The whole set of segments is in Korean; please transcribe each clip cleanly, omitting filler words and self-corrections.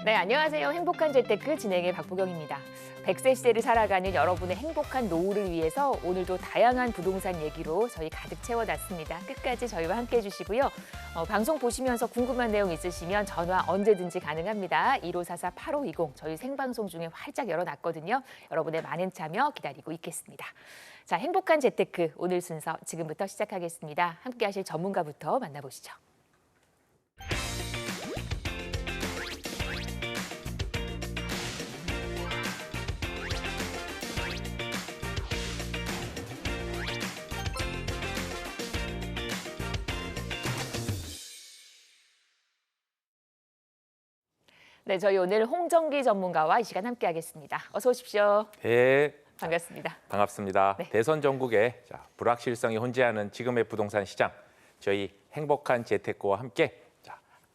네, 안녕하세요. 행복한 재테크 진행의 박보경입니다. 100세 시대를 살아가는 여러분의 행복한 노후를 위해서 오늘도 다양한 부동산 얘기로 저희 가득 채워놨습니다. 끝까지 저희와 함께해 주시고요. 방송 보시면서 궁금한 내용 있으시면 전화 언제든지 가능합니다. 1544-8520 저희 생방송 중에 활짝 열어놨거든요. 여러분의 많은 참여 기다리고 있겠습니다. 자, 행복한 재테크 오늘 순서 지금부터 시작하겠습니다. 함께 하실 전문가부터 만나보시죠. 네, 저희 오늘 홍정기 전문가와 이 시간 함께하겠습니다. 어서 오십시오. 네, 반갑습니다. 반갑습니다. 네. 대선 전국에 불확실성이 혼재하는 지금의 부동산 시장, 저희 행복한 재테크와 함께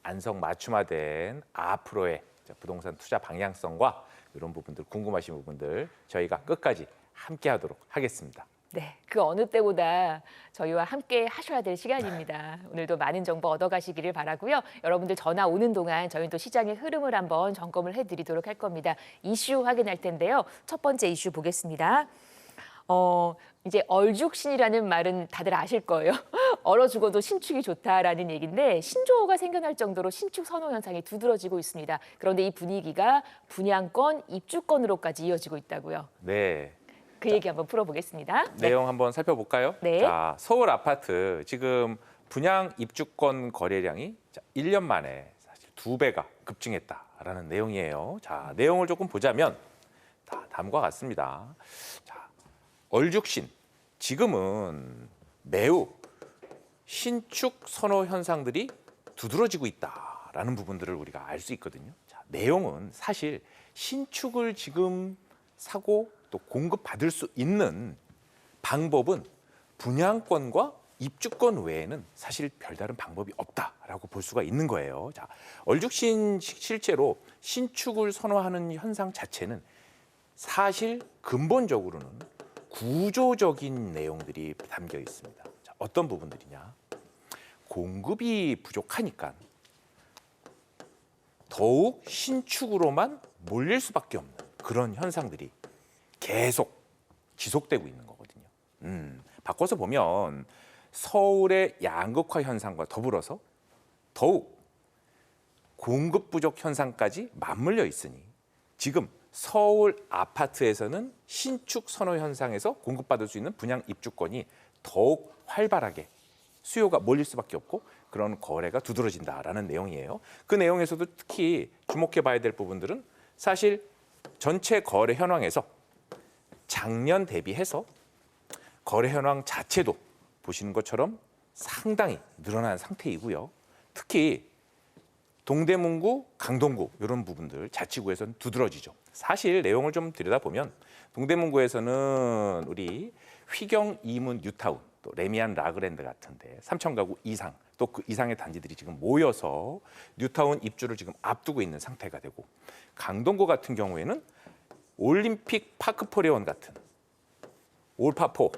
안성 맞춤화된 앞으로의 부동산 투자 방향성과 이런 부분들 궁금하신 부분들 저희가 끝까지 함께하도록 하겠습니다. 네, 그 어느 때보다 저희와 함께 하셔야 될 시간입니다. 오늘도 많은 정보 얻어가시기를 바라고요. 여러분들 전화 오는 동안 저희는 또 시장의 흐름을 한번 점검을 해드리도록 할 겁니다. 이슈 확인할 텐데요. 첫 번째 이슈 보겠습니다. 이제 얼죽신이라는 말은 다들 아실 거예요. 얼어 죽어도 신축이 좋다라는 얘기인데 신조어가 생겨날 정도로 신축 선호 현상이 두드러지고 있습니다. 그런데 이 분위기가 분양권, 입주권으로까지 이어지고 있다고요. 네. 그 얘기 한번 풀어보겠습니다. 내용 한번 살펴볼까요? 네. 자, 서울 아파트 지금 분양 입주권 거래량이 1년 만에 사실 2배가 급증했다라는 내용이에요. 자, 내용을 조금 보자면 다음과 같습니다. 자, 얼죽신 지금은 매우 신축 선호 현상들이 두드러지고 있다라는 부분들을 우리가 알 수 있거든요. 자, 내용은 사실 신축을 지금 사고 또 공급받을 수 있는 방법은 분양권과 입주권 외에는 사실 별다른 방법이 없다라고 볼 수가 있는 거예요. 자, 얼죽신 실제로 신축을 선호하는 현상 자체는 사실 근본적으로는 구조적인 내용들이 담겨 있습니다. 자, 어떤 부분들이냐? 공급이 부족하니까 더욱 신축으로만 몰릴 수밖에 없는 그런 현상들이 계속 지속되고 있는 거거든요. 바꿔서 보면 서울의 양극화 현상과 더불어서 더욱 공급 부족 현상까지 맞물려 있으니 지금 서울 아파트에서는 신축 선호 현상에서 공급받을 수 있는 분양 입주권이 더욱 활발하게 수요가 몰릴 수밖에 없고 그런 거래가 두드러진다라는 내용이에요. 그 내용에서도 특히 주목해 봐야 될 부분들은 사실 전체 거래 현황에서 작년 대비해서 거래 현황 자체도 보시는 것처럼 상당히 늘어난 상태이고요. 특히 동대문구, 강동구 이런 부분들 자치구에서는 두드러지죠. 사실 내용을 좀 들여다보면 동대문구에서는 우리 휘경 이문 뉴타운, 또 레미안 라그랜드 같은데 3천 가구 이상, 또 그 이상의 단지들이 지금 모여서 뉴타운 입주를 지금 앞두고 있는 상태가 되고 강동구 같은 경우에는 올림픽 파크포레온 같은 올파포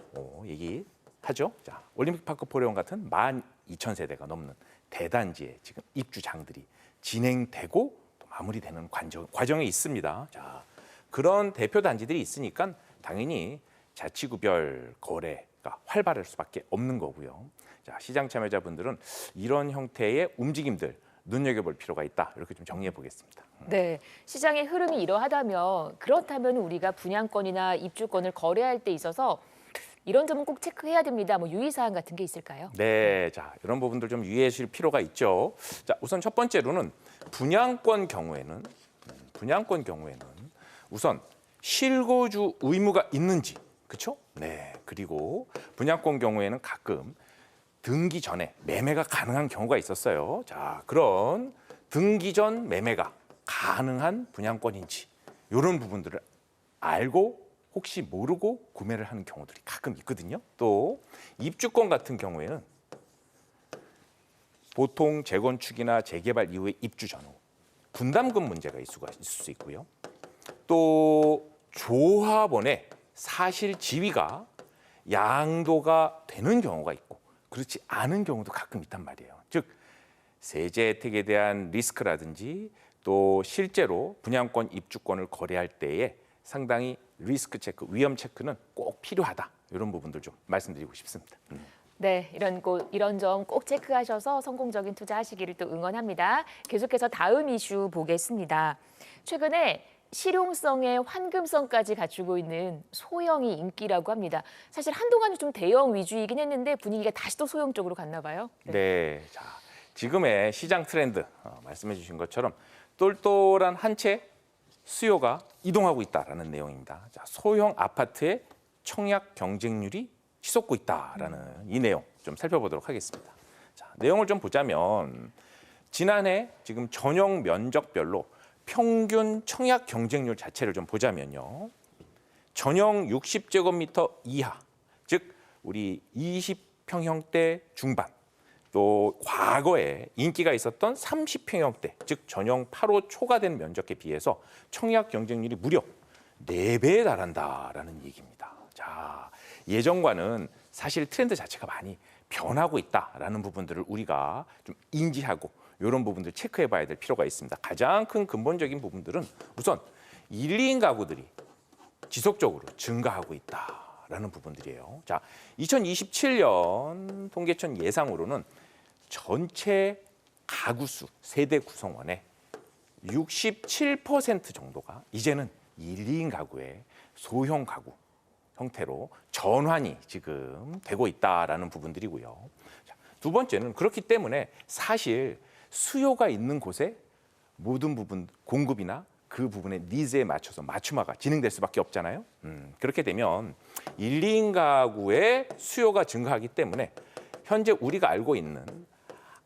얘기하죠. 자, 올림픽 파크포레온 같은 12,000세대가 넘는 대단지에 지금 입주장들이 진행되고 또 마무리되는 과정에 있습니다. 자, 그런 대표 단지들이 있으니까 당연히 자치구별 거래가 활발할 수밖에 없는 거고요. 자, 시장 참여자분들은 이런 형태의 움직임들 눈여겨볼 필요가 있다. 이렇게 좀 정리해 보겠습니다. 네, 시장의 흐름이 이러하다면 그렇다면 우리가 분양권이나 입주권을 거래할 때 있어서 이런 점은 꼭 체크해야 됩니다. 뭐 유의사항 같은 게 있을까요? 네, 자 이런 부분들 좀 유의하실 필요가 있죠. 자, 우선 첫 번째로는 분양권 경우에는 우선 실거주 의무가 있는지, 그렇죠? 네, 그리고 분양권 경우에는 가끔 등기 전에 매매가 가능한 경우가 있었어요. 자, 그런 등기 전 매매가 가능한 분양권인지 이런 부분들을 알고 혹시 모르고 구매를 하는 경우들이 가끔 있거든요. 또 입주권 같은 경우에는 보통 재건축이나 재개발 이후의 입주 전후 분담금 문제가 있을 수 있고요. 또 조합원의 사실 지위가 양도가 되는 경우가 있고 그렇지 않은 경우도 가끔 있단 말이에요. 즉 세제 혜택에 대한 리스크라든지 또 실제로 분양권 입주권을 거래할 때에 상당히 리스크 체크, 위험 체크는 꼭 필요하다. 이런 부분들 좀 말씀드리고 싶습니다. 네, 이런 점 꼭 체크하셔서 성공적인 투자하시기를 또 응원합니다. 계속해서 다음 이슈 보겠습니다. 최근에 실용성에 환금성까지 갖추고 있는 소형이 인기라고 합니다. 사실 한동안은 좀 대형 위주이긴 했는데 분위기가 다시 또 소형 쪽으로 갔나 봐요. 네, 자 지금의 시장 트렌드 말씀해주신 것처럼 똘똘한 한 채 수요가 이동하고 있다라는 내용입니다. 자, 소형 아파트의 청약 경쟁률이 치솟고 있다라는 이 내용 좀 살펴보도록 하겠습니다. 자, 내용을 좀 보자면 지난해 지금 전용 면적별로 평균 청약 경쟁률 자체를 좀 보자면요. 전용 60제곱미터 이하, 즉 우리 20평형대 중반, 또 과거에 인기가 있었던 30평형대, 즉 전용 8호 초과된 면적에 비해서 청약 경쟁률이 무려 4배에 달한다라는 얘기입니다. 자, 예전과는 사실 트렌드 자체가 많이 변하고 있다라는 부분들을 우리가 좀 인지하고 이런 부분들 체크해 봐야 될 필요가 있습니다. 가장 큰 근본적인 부분들은 우선 1, 2인 가구들이 지속적으로 증가하고 있다라는 부분들이에요. 자, 2027년 통계청 예상으로는 전체 가구 수, 세대 구성원의 67% 정도가 이제는 1, 2인 가구의 소형 가구 형태로 전환이 지금 되고 있다라는 부분들이고요. 자, 두 번째는 그렇기 때문에 사실 수요가 있는 곳에 모든 부분 공급이나 그 부분의 니즈에 맞춰서 맞춤화가 진행될 수밖에 없잖아요. 그렇게 되면 1, 2인 가구의 수요가 증가하기 때문에 현재 우리가 알고 있는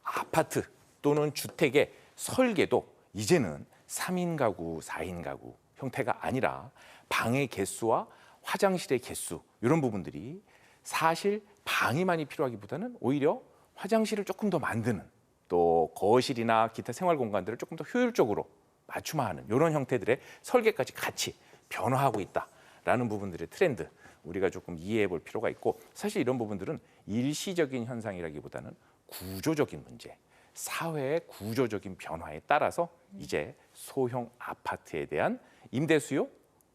아파트 또는 주택의 설계도 이제는 3인 가구, 4인 가구 형태가 아니라 방의 개수와 화장실의 개수 이런 부분들이 사실 방이 많이 필요하기보다는 오히려 화장실을 조금 더 만드는 또 거실이나 기타 생활 공간들을 조금 더 효율적으로 맞춤화하는 이런 형태들의 설계까지 같이 변화하고 있다라는 부분들의 트렌드 우리가 조금 이해해 볼 필요가 있고 사실 이런 부분들은 일시적인 현상이라기보다는 구조적인 문제, 사회의 구조적인 변화에 따라서 이제 소형 아파트에 대한 임대 수요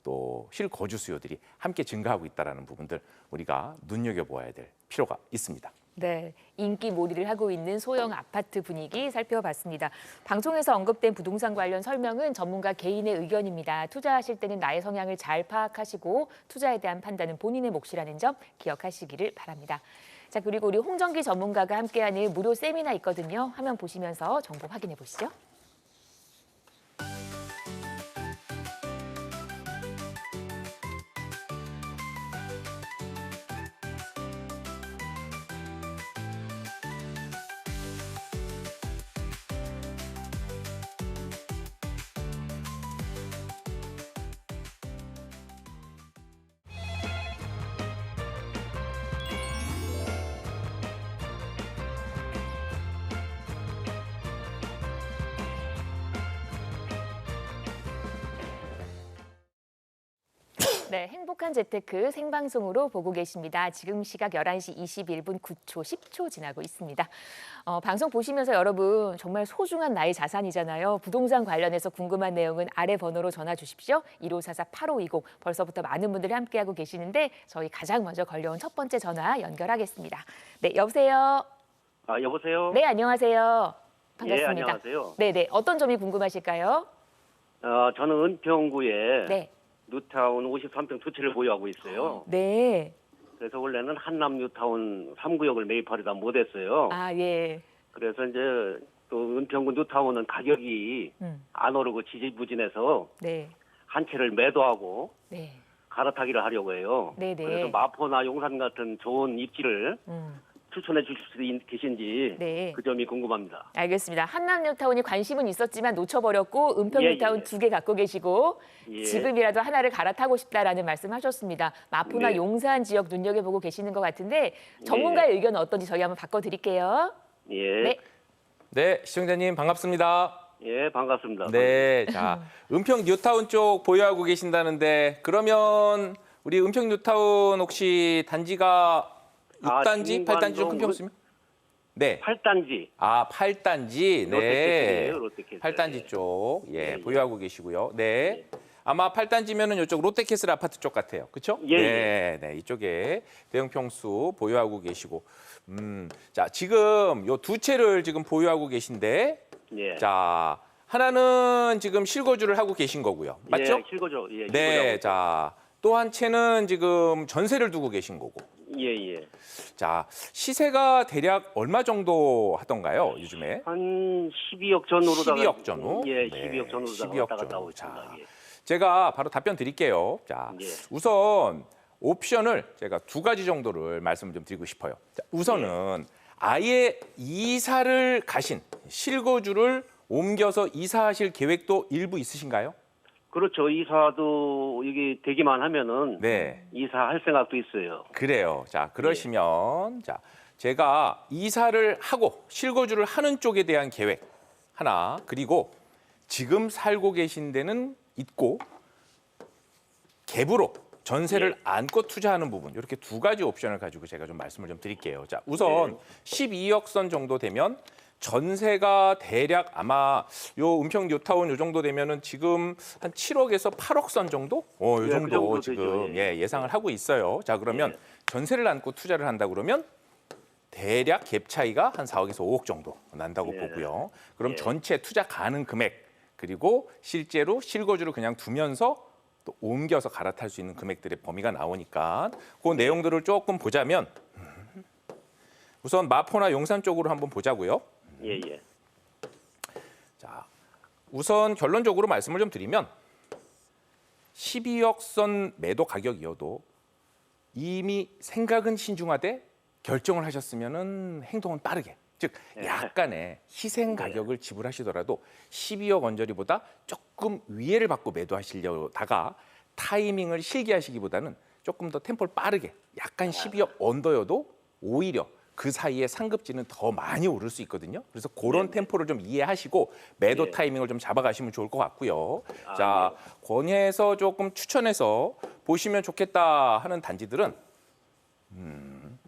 또 실거주 수요들이 함께 증가하고 있다는 부분들 우리가 눈여겨보아야 될 필요가 있습니다. 네, 인기몰이를 하고 있는 소형 아파트 분위기 살펴봤습니다. 방송에서 언급된 부동산 관련 설명은 전문가 개인의 의견입니다. 투자하실 때는 나의 성향을 잘 파악하시고 투자에 대한 판단은 본인의 몫이라는 점 기억하시기를 바랍니다. 자, 그리고 우리 홍정기 전문가가 함께하는 무료 세미나 있거든요. 화면 보시면서 정보 확인해 보시죠. 네, 행복한 재테크 생방송으로 보고 계십니다. 지금 시각 11시 21분 9초, 10초 지나고 있습니다. 방송 보시면서 여러분 정말 소중한 나의 자산이잖아요. 부동산 관련해서 궁금한 내용은 아래 번호로 전화 주십시오. 1544-8520. 벌써부터 많은 분들이 함께하고 계시는데 저희 가장 먼저 걸려온 첫 번째 전화 연결하겠습니다. 네, 여보세요. 아, 여보세요? 네, 안녕하세요. 반갑습니다. 예, 안녕하세요. 네, 네. 어떤 점이 궁금하실까요? 저는 은평구에 네. 뉴타운 53평 두 채를 보유하고 있어요. 네. 그래서 원래는 한남 뉴타운 3구역을 매입하려다 못했어요. 아, 예. 그래서 이제 또 은평구 뉴타운은 가격이 안 오르고 지지부진해서 네. 한 채를 매도하고 네. 갈아타기를 하려고 해요. 네네. 그래서 마포나 용산 같은 좋은 입지를 추천해 주실 수 계신지 네. 그 점이 궁금합니다. 알겠습니다. 한남 뉴타운이 관심은 있었지만 놓쳐버렸고 은평 예, 뉴타운 예. 2개 갖고 계시고 예. 지금이라도 하나를 갈아타고 싶다라는 말씀하셨습니다. 마포나 네. 용산 지역 눈여겨보고 계시는 것 같은데 전문가의 의견은 어떤지 저희 한번 바꿔드릴게요. 예. 네. 네, 시청자님 반갑습니다. 예, 반갑습니다. 네, 자 은평 뉴타운 쪽 보유하고 계신다는데 그러면 우리 은평 뉴타운 혹시 단지가 6단지, 8단지 좀 큰 평수면? 네. 8단지. 아, 8단지. 네. 롯데캐슬이에요, 롯데캐슬. 8단지 쪽. 예, 예, 예. 보유하고 계시고요. 네. 아마 8단지면은 이쪽 롯데캐슬 아파트 쪽 같아요. 그렇죠? 예, 네, 네. 이쪽에 대형 평수 보유하고 계시고. 자, 지금 요 두 채를 지금 보유하고 계신데 예. 자, 하나는 지금 실거주를 하고 계신 거고요. 맞죠? 예, 실거주. 예, 네. 실거주하고 자, 또 한 채는 지금 전세를 두고 계신 거고. 있어요. 예, 예. 자, 시세가 대략 얼마 정도 하던가요, 요즘에? 한 12억 전후로다가 12억 전후? 예, 네, 12억 전후로다가 12억 왔다 갔다 전후. 하고 있습니다. 자, 예. 제가 바로 답변 드릴게요. 자, 예. 우선 옵션을 제가 두 가지 정도를 말씀을 좀 드리고 싶어요. 자, 우선은 아예 이사를 가신 실거주를 옮겨서 이사하실 계획도 일부 있으신가요? 그렇죠. 이사도 이게 되기만 하면은 네. 이사할 생각도 있어요. 그래요. 자, 그러시면 자, 제가 이사를 하고 실거주를 하는 쪽에 대한 계획 하나, 그리고 지금 살고 계신 데는 있고 갭으로 전세를 안고 투자하는 부분, 이렇게 두 가지 옵션을 가지고 제가 좀 말씀을 좀 드릴게요. 자, 우선 12억 선 정도 되면 전세가 대략 아마 요 은평 뉴타운 요 정도 되면은 지금 한 7억에서 8억 선 정도? 요 예, 정도 그 정도 지금 되죠. 예, 예상을 하고 있어요. 자, 그러면 전세를 안고 투자를 한다 그러면 대략 갭 차이가 한 4억에서 5억 정도 난다고 예. 보고요. 그럼 예. 전체 투자 가능 금액, 그리고 실제로 실거주를 그냥 두면서 또 옮겨서 갈아탈 수 있는 금액들의 범위가 나오니까 그 내용들을 조금 보자면 우선 마포나 용산 쪽으로 한번 보자고요. 예, 예. 자, 우선 결론적으로 말씀을 좀 드리면 12억 선 매도 가격이어도 이미 생각은 신중하되 결정을 하셨으면은 행동은 빠르게, 즉 약간의 희생 가격을 지불하시더라도 12억 언저리보다 조금 위에를 받고 매도하시려다가 타이밍을 실기하시기보다는 조금 더 템포를 빠르게 약간 12억 언더여도 오히려 그 사이에 상급지는 더 많이 오를 수 있거든요. 그래서 그런 템포를 좀 이해하시고 매도 예. 타이밍을 좀 잡아가시면 좋을 것 같고요. 아, 자, 권해서 조금 추천해서 보시면 좋겠다 하는 단지들은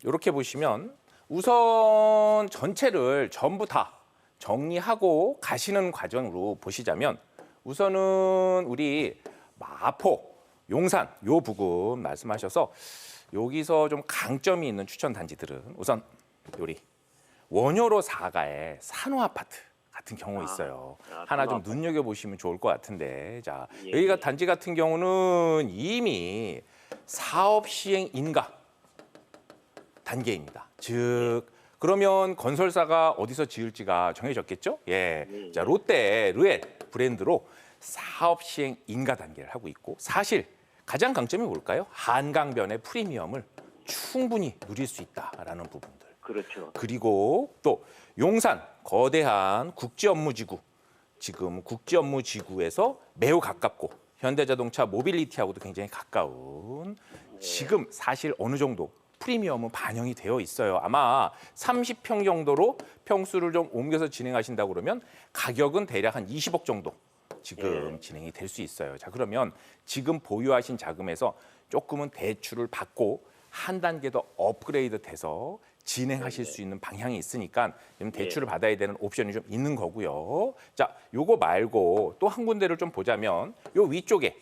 이렇게 보시면 우선 전체를 전부 다 정리하고 가시는 과정으로 보시자면 우선은 우리 마포, 용산 요 부분 말씀하셔서 여기서 좀 강점이 있는 추천 단지들은 우선 우리 원효로 4가의 산호 아파트 같은 경우 있어요. 하나 좀 산호 눈여겨 보시면 좋을 것 같은데, 자, 예, 여기가 예. 단지 같은 경우는 이미 사업 시행 인가 단계입니다. 즉 그러면 건설사가 어디서 지을지가 정해졌겠죠? 예. 예. 자, 롯데 르엘 브랜드로 사업 시행 인가 단계를 하고 있고, 사실 가장 강점이 뭘까요? 한강변의 프리미엄을 충분히 누릴 수 있다라는 부분들. 그렇죠. 그리고 또 용산 거대한 국제업무지구, 지금 국제업무지구에서 매우 가깝고 현대자동차 모빌리티하고도 굉장히 가까운, 지금 사실 어느 정도 프리미엄은 반영이 되어 있어요. 아마 30평 정도로 평수를 좀 옮겨서 진행하신다고 그러면 가격은 대략 한 20억 정도 지금 진행이 될 수 있어요. 자, 그러면 지금 보유하신 자금에서 조금은 대출을 받고 한 단계 더 업그레이드 돼서 진행하실 수 있는 방향이 있으니까 지금 대출을 받아야 되는 옵션이 좀 있는 거고요. 자, 요거 말고 또 한 군데를 좀 보자면 요 위쪽에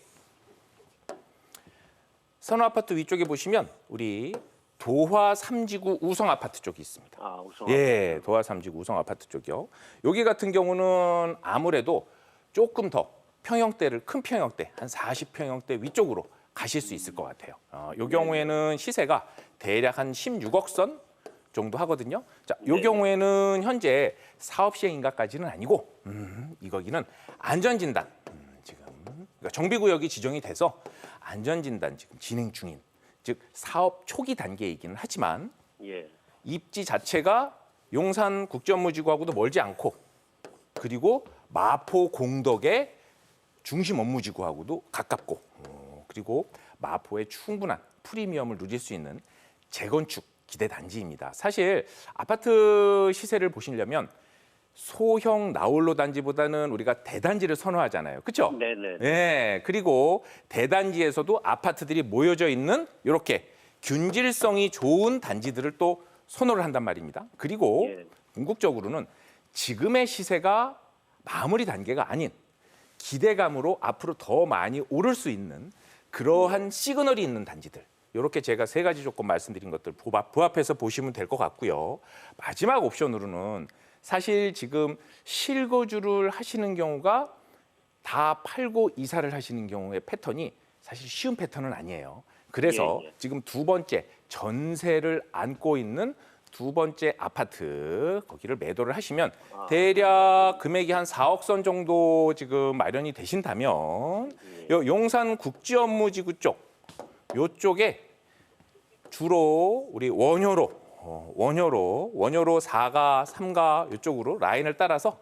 선호 아파트 위쪽에 보시면 우리 도화 3지구 우성 아파트 쪽이 있습니다. 아, 우선. 예, 도화 3지구 우성 아파트 쪽이요. 여기 같은 경우는 아무래도 조금 더 평형대를 큰 평형대 한 40평형대 위쪽으로 가실 수 있을 것 같아요. 이 경우에는 시세가 대략 한 16억 선 정도 하거든요. 자, 이 경우에는 현재 사업 시행 인가까지는 아니고 이거기는 안전진단 지금 그러니까 정비구역이 지정이 돼서 안전진단 지금 진행 중인, 즉 사업 초기 단계이기는 하지만 예. 입지 자체가 용산 국제업무지구하고도 멀지 않고, 그리고 마포 공덕의 중심 업무지구하고도 가깝고, 그리고 마포의 충분한 프리미엄을 누릴 수 있는 재건축 기대 단지입니다. 사실 아파트 시세를 보시려면 소형 나홀로 단지보다는 우리가 대단지를 선호하잖아요. 그렇죠? 네네. 네. 그리고 대단지에서도 아파트들이 모여져 있는 이렇게 균질성이 좋은 단지들을 또 선호를 한단 말입니다. 그리고 예. 궁극적으로는 지금의 시세가 마무리 단계가 아닌 기대감으로 앞으로 더 많이 오를 수 있는 그러한 시그널이 있는 단지들. 이렇게 제가 세 가지 조건 말씀드린 것들 부합해서 보시면 될 것 같고요. 마지막 옵션으로는 사실 지금 실거주를 하시는 경우가 다 팔고 이사를 하시는 경우의 패턴이 사실 쉬운 패턴은 아니에요. 그래서 예. 지금 두 번째 전세를 안고 있는 두 번째 아파트 거기를 매도를 하시면 대략 금액이 한 4억 선 정도 지금 마련이 되신다면 요 용산 국지업무지구 쪽 요쪽에 주로 우리 원효로 4가 3가 이쪽으로 라인을 따라서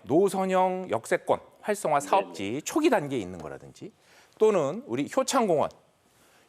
노선형 역세권 활성화 사업지 초기 단계에 있는 거라든지 또는 우리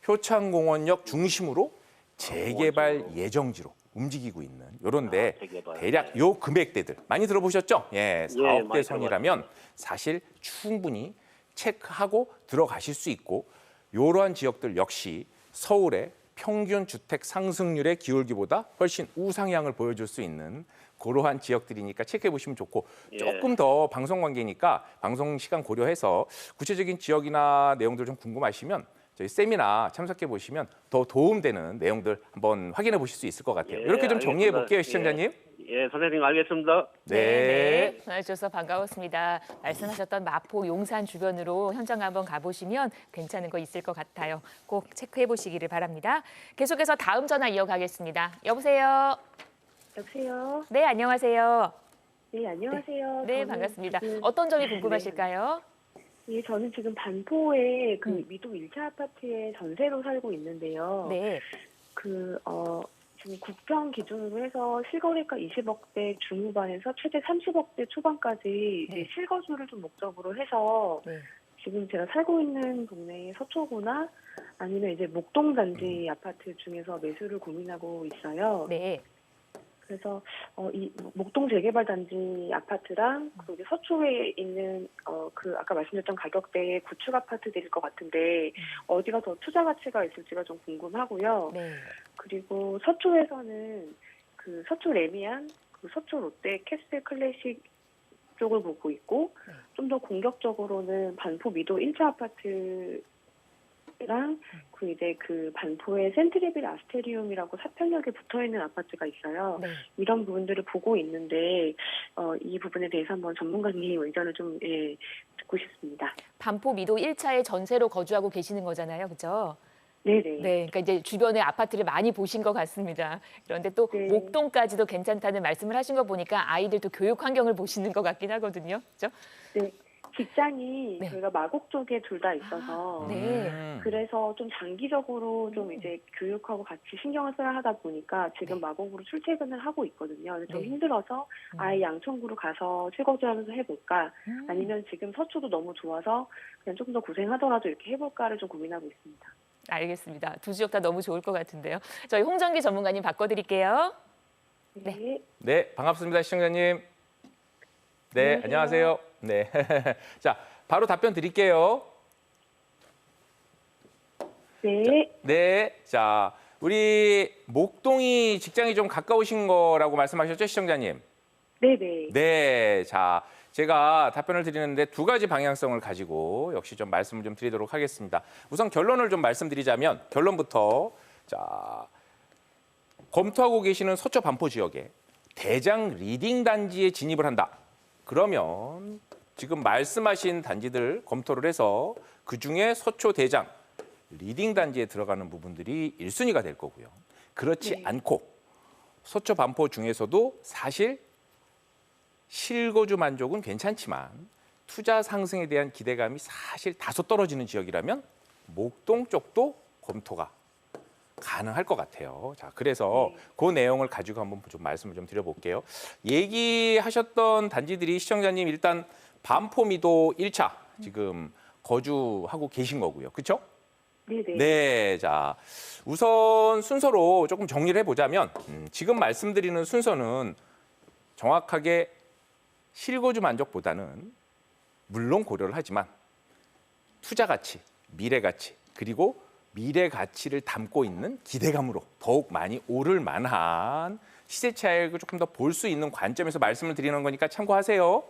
효창공원역 중심으로 재개발 예정지로 움직이고 있는 이런데 재개발. 대략 요 금액대들 많이 들어보셨죠? 예, 4억대 많이 선이라면 사실 충분히 체크하고 들어가실 수 있고 이러한 지역들 역시 서울의 평균 주택 상승률의 기울기보다 훨씬 우상향을 보여줄 수 있는 그러한 지역들이니까 체크해 보시면 좋고 조금 더 방송 관계니까 방송 시간 고려해서 구체적인 지역이나 내용들 좀 궁금하시면 저희 세미나 참석해 보시면 더 도움되는 내용들 한번 확인해 보실 수 있을 것 같아요. 이렇게 좀 정리해 볼게요, 시청자님. 예, 선생님 알겠습니다. 네. 전화 주셔서 반가웠습니다. 말씀하셨던 마포, 용산 주변으로 현장 한번 가보시면 괜찮은 거 있을 것 같아요. 꼭 체크해 보시기를 바랍니다. 계속해서 다음 전화 이어가겠습니다. 여보세요. 여보세요. 네, 안녕하세요. 네, 안녕하세요. 네, 저는 반갑습니다. 지금- 어떤 점이 궁금하실까요? 예, 저는 지금 반포에 그 미도 1차 아파트에 전세로 살고 있는데요. 네. 지금 국평 기준으로 해서 실거래가 20억대 중후반에서 최대 30억대 초반까지 네. 이제 실거주를 좀 목적으로 해서 네. 지금 제가 살고 있는 동네의 서초구나 아니면 이제 목동단지 아파트 중에서 매수를 고민하고 있어요. 네. 그래서 이 목동 재개발 단지 아파트랑 그리고 이제 서초에 있는 그 아까 말씀드렸던 가격대의 구축 아파트들일 것 같은데 어디가 더 투자 가치가 있을지가 좀 궁금하고요. 네. 그리고 서초에서는 그 서초 레미안, 그 서초 롯데 캐슬 클래식 쪽을 보고 있고 좀 더 공격적으로는 반포 미도 1차 아파트 랑 그 이제 그 반포의 센트리빌 아스테리움이라고 사평역에 붙어 있는 아파트가 있어요. 네. 이런 부분들을 보고 있는데 이 부분에 대해서 한번 전문가님 의견을 좀 듣고 싶습니다. 반포 미도 1차에 전세로 거주하고 계시는 거잖아요. 그렇죠? 네네. 네, 그러니까 이제 주변의 아파트를 많이 보신 것 같습니다. 그런데 또 네. 목동까지도 괜찮다는 말씀을 하신 거 보니까 아이들도 교육 환경을 보시는 것 같긴 하거든요. 그렇죠? 네. 직장이 네. 저희가 마곡 쪽에 둘 다 있어서 네. 그래서 좀 장기적으로 좀 이제 교육하고 같이 신경을 써야 하다 보니까 지금 마곡으로 출퇴근을 하고 있거든요. 그래서 좀 네. 힘들어서 아예 양천구로 가서 실거주하면서 해볼까 아니면 지금 서초도 너무 좋아서 그냥 조금 더 고생하더라도 이렇게 해볼까를 좀 고민하고 있습니다. 알겠습니다. 두 지역 다 너무 좋을 것 같은데요. 저희 홍정기 전문가님 바꿔드릴게요. 네. 네, 반갑습니다, 시청자님. 네, 안녕하세요. 네. 자, 바로 답변 드릴게요. 네. 네. 자, 우리 목동이 직장이 좀 가까우신 거라고 말씀하셨죠, 시청자님? 네네. 네. 자, 제가 답변을 드리는데 두 가지 방향성을 가지고 역시 좀 말씀을 좀 드리도록 하겠습니다. 우선 결론을 좀 말씀드리자면 결론부터 자, 검토하고 계시는 서초 반포 지역에 대장 리딩 단지에 진입을 한다. 그러면 지금 말씀하신 단지들 검토를 해서 그중에 서초 대장 리딩 단지에 들어가는 부분들이 1순위가 될 거고요. 그렇지 네. 않고 서초 반포 중에서도 사실 실거주 만족은 괜찮지만 투자 상승에 대한 기대감이 사실 다소 떨어지는 지역이라면 목동 쪽도 검토가 가능할 것 같아요. 자, 그래서 그 내용을 가지고 한번 좀 말씀을 좀 드려볼게요. 얘기하셨던 단지들이 시청자님 일단 반포미도 1차 지금 거주하고 계신 거고요. 그렇죠? 네네. 네, 자 우선 순서로 조금 정리를 해보자면 지금 말씀드리는 순서는 정확하게 실거주 만족보다는 물론 고려를 하지만 투자 가치, 미래 가치 그리고 미래 가치를 담고 있는 기대감으로 더욱 많이 오를 만한 시세 차익을 조금 더 볼 수 있는 관점에서 말씀을 드리는 거니까 참고하세요.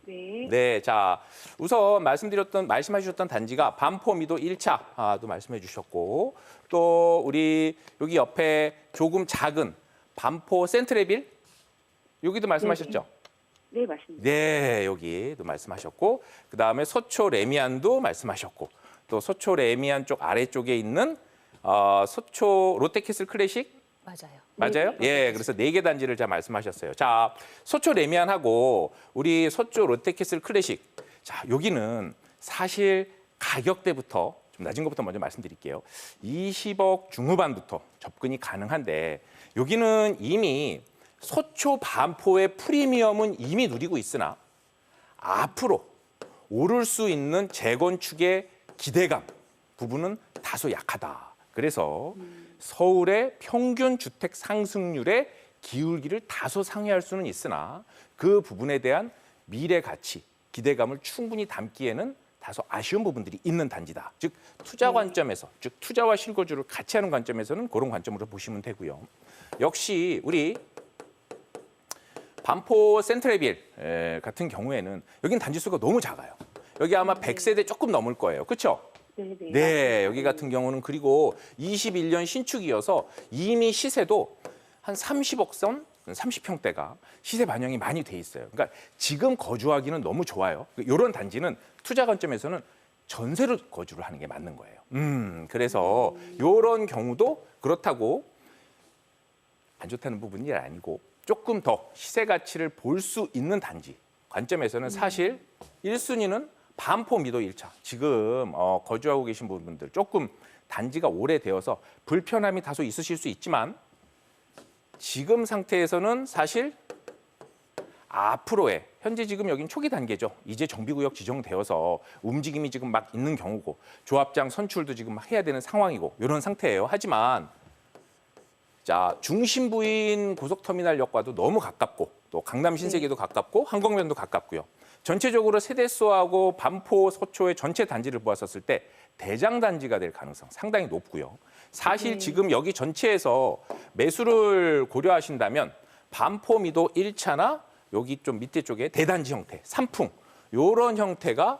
네. 네, 자 우선 말씀해 주셨던 단지가 반포미도 1차도 말씀해 주셨고 또 우리 여기 옆에 조금 작은 반포 센트레빌 여기도 말씀하셨죠? 네, 맞습니다. 네, 여기도 말씀하셨고 그다음에 서초 레미안도 말씀하셨고 또 서초 레미안 쪽 아래쪽에 있는 서초 롯데캐슬 클래식 맞아요. 맞아요? 예, 그래서 4개 단지를 자 말씀하셨어요. 자, 서초 레미안하고 우리 서초 롯데캐슬 클래식. 자, 여기는 사실 가격대부터 좀 낮은 것부터 먼저 말씀드릴게요. 20억 중후반부터 접근이 가능한데 여기는 이미 서초 반포의 프리미엄은 이미 누리고 있으나 앞으로 오를 수 있는 재건축의 기대감 부분은 다소 약하다. 그래서 서울의 평균 주택 상승률의 기울기를 다소 상회할 수는 있으나 그 부분에 대한 미래 가치, 기대감을 충분히 담기에는 다소 아쉬운 부분들이 있는 단지다. 즉 투자 관점에서, 즉 투자와 실거주를 같이 하는 관점에서는 그런 관점으로 보시면 되고요. 역시 우리 반포 센트레빌 같은 경우에는 여긴 단지 수가 너무 작아요. 여기 아마 100세대 조금 넘을 거예요. 그렇죠? 네, 네, 여기 같은 경우는 그리고 21년 신축이어서 이미 시세도 한 30억 선, 30평대가 시세 반영이 많이 돼 있어요. 그러니까 지금 거주하기는 너무 좋아요. 이런 단지는 투자 관점에서는 전세로 거주를 하는 게 맞는 거예요. 그래서 이런 경우도 그렇다고 안 좋다는 부분이 아니고 조금 더 시세 가치를 볼 수 있는 단지 관점에서는 사실 1순위는 반포 미도 1차. 지금 거주하고 계신 분들 조금 단지가 오래되어서 불편함이 다소 있으실 수 있지만 지금 상태에서는 사실 앞으로의 현재 지금 여긴 초기 단계죠. 이제 정비구역 지정되어서 움직임이 지금 막 있는 경우고 조합장 선출도 지금 막 해야 되는 상황이고 이런 상태예요. 하지만 자 중심부인 고속터미널역과도 너무 가깝고 또 강남 신세계도 가깝고 한강변도 가깝고요. 전체적으로 세대수하고 반포, 서초의 전체 단지를 보았었을 때 대장 단지가 될 가능성 상당히 높고요. 사실 지금 여기 전체에서 매수를 고려하신다면 반포 미도 1차나 여기 좀 밑에 쪽에 대단지 형태, 삼풍 이런 형태가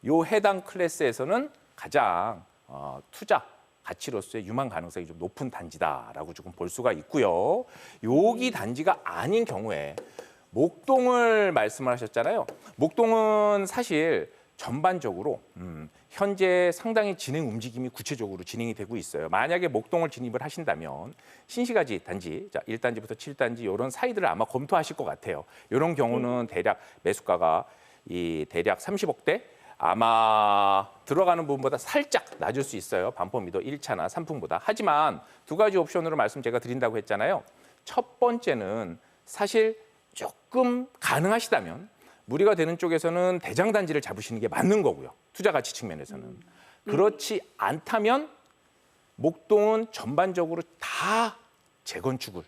요 해당 클래스에서는 가장 투자 가치로서의 유망 가능성이 좀 높은 단지다라고 조금 볼 수가 있고요. 여기 단지가 아닌 경우에 목동을 말씀을 하셨잖아요. 목동은 사실 전반적으로 현재 상당히 진행 움직임이 구체적으로 진행이 되고 있어요. 만약에 목동을 진입을 하신다면 신시가지 단지, 자 1단지부터 7단지 이런 사이들을 아마 검토하실 것 같아요. 이런 경우는 대략 매수가가 대략 30억대 아마 들어가는 부분보다 살짝 낮을 수 있어요. 반포 미도 1차나 삼풍보다. 하지만 두 가지 옵션으로 말씀 제가 드린다고 했잖아요. 첫 번째는 사실 조금 가능하시다면 무리가 되는 쪽에서는 대장 단지를 잡으시는 게 맞는 거고요. 투자 가치 측면에서는. 그렇지 않다면 목동은 전반적으로 다 재건축을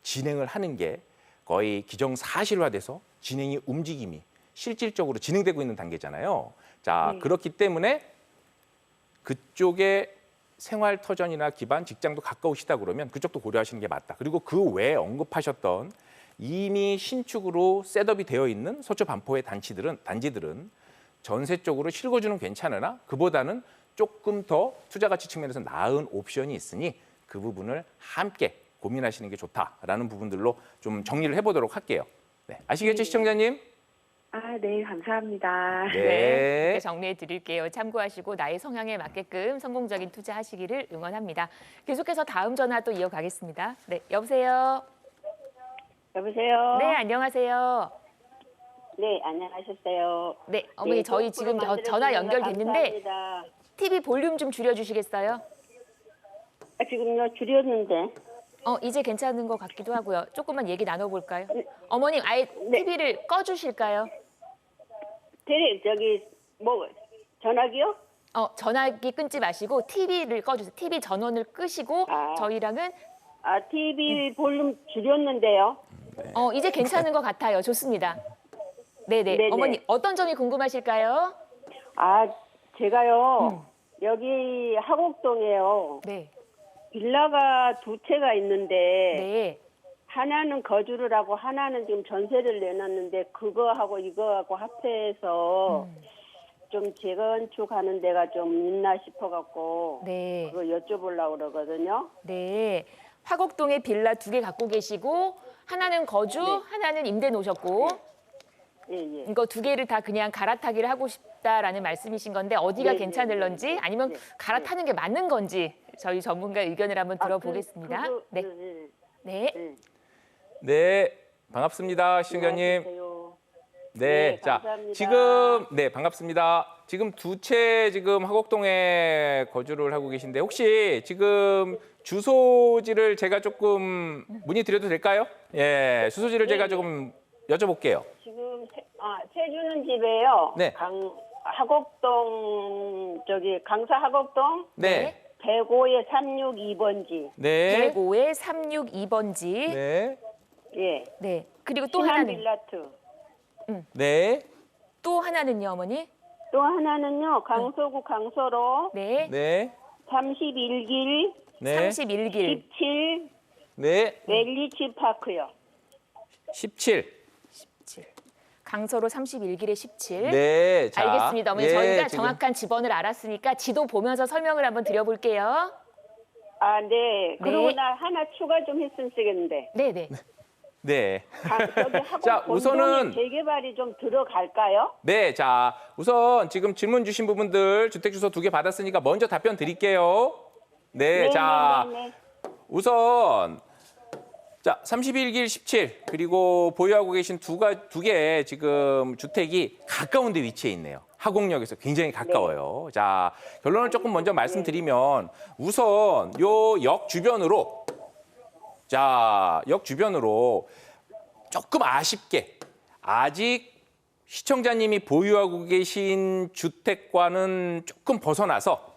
진행을 하는 게 거의 기정사실화돼서 진행이 움직임이 실질적으로 진행되고 있는 단계잖아요. 자, 그렇기 때문에 그쪽에 생활터전이나 기반, 직장도 가까우시다 그러면 그쪽도 고려하시는 게 맞다. 그리고 그 외에 언급하셨던 이미 신축으로 셋업이 되어 있는 서초 반포의 단지들은 전세 쪽으로 실거주는 괜찮으나 그보다는 조금 더 투자 가치 측면에서 나은 옵션이 있으니 그 부분을 함께 고민하시는 게 좋다라는 부분들로 좀 정리를 해보도록 할게요. 네, 아시겠죠, 시청자님? 네, 감사합니다. 네, 이렇게 정리해 드릴게요. 참고하시고 나의 성향에 맞게끔 성공적인 투자하시기를 응원합니다. 계속해서 다음 전화 또 이어가겠습니다. 네, 여보세요. 여보세요? 네, 안녕하세요. 네, 안녕하셨어요. 네, 어머니 저희 지금 전화 연결됐는데 감사합니다. TV 볼륨 좀 줄여주시겠어요? 지금요, 줄였는데. 이제 괜찮은 것 같기도 하고요. 조금만 얘기 나눠볼까요? 어머님 아예 TV를 꺼주실까요? 전화기요? 전화기 끊지 마시고 TV를 꺼주세요. TV 전원을 끄시고 저희랑은 TV 볼륨 줄였는데요. 이제 괜찮은 것 같아요. 좋습니다. 네네. 네네. 어머니 어떤 점이 궁금하실까요? 제가요, 여기 하곡동에요. 네. 빌라가 두 채가 있는데, 네. 하나는 거주를 하고 하나는 지금 전세를 내놨는데 그거하고 이거하고 합해서 좀 재건축하는 데가 좀 있나 싶어갖고 네. 그거 여쭤보려고 그러거든요. 네. 화곡동에 빌라 2개 갖고 계시고 하나는 거주, 네. 하나는 임대 놓으셨고 예, 예. 이거 2개를 다 그냥 갈아타기를 하고 싶다라는 말씀이신 건데 어디가 네, 괜찮을런지 네, 아니면 네, 갈아타는 게 맞는 건지 저희 전문가 의견을 한번 들어보겠습니다. 네. 네. 네. 네. 네, 반갑습니다, 시청자님. 안녕하세요. 네, 네, 자, 감사합니다. 지금 네, 반갑습니다. 지금 2채 지금 화곡동에 거주를 하고 계신데 혹시 지금 주소지를 제가 조금 문의드려도 될까요? 예, 주소지를 네, 제가 네. 조금 여쭤볼게요. 지금 세주는 집에요. 네. 하곡동 저기 강사 하곡동 네, 105에 362번지. 네, 105에 362번지. 네, 예. 네. 그리고 또 신한 하나는 빌라트. 네, 또 하나는요, 어머니? 또 하나는요. 강서구 강서로 네. 네, 31길 네, 31길. 17 네, 웰리치 파크요. 17. 17. 강서로 31길에 17. 네, 자, 알겠습니다. 어머니 예, 저희가 지금- 정확한 집원을 알았으니까 지도 보면서 설명을 한번 드려볼게요. 네. 그리고 네. 나 하나 추가 좀 했으면 쓰겠는데. 네네. 네. 저기 하곡 자, 우선은- 재개발이 좀 들어갈까요? 네, 자, 우선 지금 질문 주신 부분들 주택 주소 2개 받았으니까 먼저 답변 드릴게요. 네, 자, 네. 우선 자, 31길 17 그리고 보유하고 계신 두 개 지금 주택이 가까운 데 위치해 있네요. 하곡역에서 굉장히 가까워요. 자, 결론을 조금 먼저 말씀드리면 우선 요 역 주변으로 역 주변으로 조금 아쉽게 아직 시청자님이 보유하고 계신 주택과는 조금 벗어나서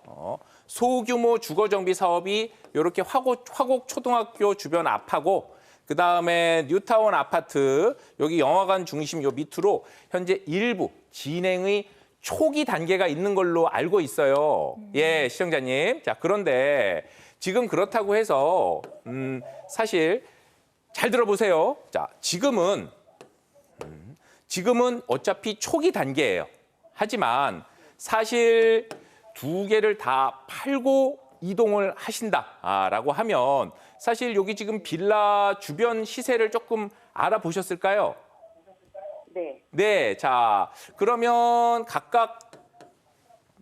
소규모 주거정비 사업이 이렇게 화곡 초등학교 주변 앞하고 그다음에 뉴타운 아파트 여기 영화관 중심 요 밑으로 현재 일부 진행의 초기 단계가 있는 걸로 알고 있어요. 예, 시청자님. 자, 그런데 지금 그렇다고 해서 사실 잘 들어보세요. 자, 지금은 어차피 초기 단계예요. 하지만 사실 2개를 다 팔고 이동을 하신다라고 하면 사실 여기 지금 빌라 주변 시세를 조금 알아보셨을까요? 네. 네, 자, 그러면 각각